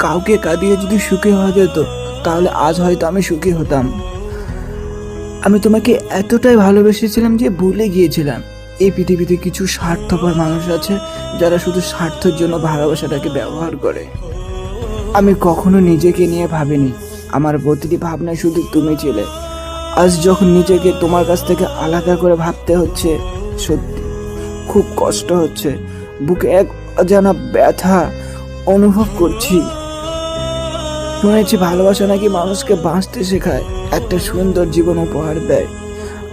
কাউকে কাঁদিয়ে যদি সুখী হওয়া যেত, তাহলে আজ হয়তো আমি সুখী হতাম। আমি তোমাকে এতটাই ভালোবেসেছিলাম যে ভুলে গিয়েছিলাম এই পৃথিবীতে কিছু স্বার্থপর মানুষ আছে যারা শুধু স্বার্থের জন্য ভালোবাসাটাকে ব্যবহার করে। আমি কখনো নিজেকে নিয়ে ভাবিনি, আমার প্রতিটি ভাবনায় শুধু তুমি ছিলে। আজ যখন নিজেকে তোমার কাছ থেকে আলাদা করে ভাবতে হচ্ছে, সত্যি খুব কষ্ট হচ্ছে। বুকে এক অজানা ব্যথা অনুভব করছি। শুনেছি ভালোবাসা নাকি মানুষকে বাঁচতে শেখায়, একটা সুন্দর জীবন উপহার দেয়।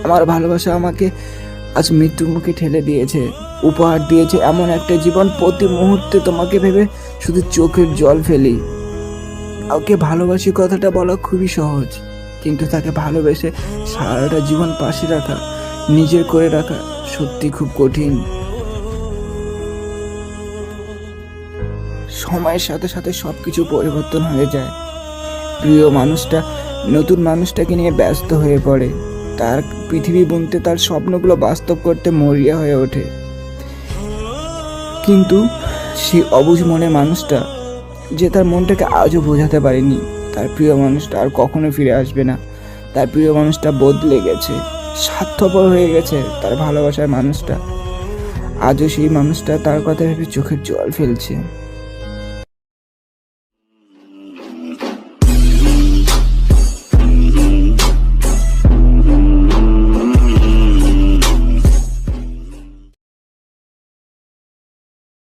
আমার ভালোবাসা আমাকে আজ মৃত্যুর মুখে ঠেলে দিয়েছে, উপহার দিয়েছে এমন একটা জীবন প্রতি মুহূর্তে তোমাকে ভেবে শুধু চোখের জল ফেলি। কাউকে ভালোবাসি কথাটা বলা খুবই সহজ, কিন্তু তাকে ভালোবেসে সারাটা জীবন পাশে রাখা, নিজের করে রাখা সত্যি খুব কঠিন। সময়ের সাথে সাথে সবকিছু পরিবর্তন হয়ে যায়। প্রিয় মানুষটা নতুন মানুষটাকে নিয়ে ব্যস্ত হয়ে পড়ে, তার পৃথিবী বুনতে, তার স্বপ্নগুলো বাস্তব করতে মরিয়া হয়ে ওঠে। কিন্তু সেই অবুঝ মনের মানুষটা, যে তার মনটাকে আজও বোঝাতে পারেনি তার প্রিয় মানুষটা আর কখনো ফিরে আসবে না, তার প্রিয় মানুষটা বদলে গেছে, স্বার্থপর হয়ে গেছে তার ভালোবাসার মানুষটা, আজও সেই মানুষটা তার কথা ভেবে চোখের জল ফেলছে।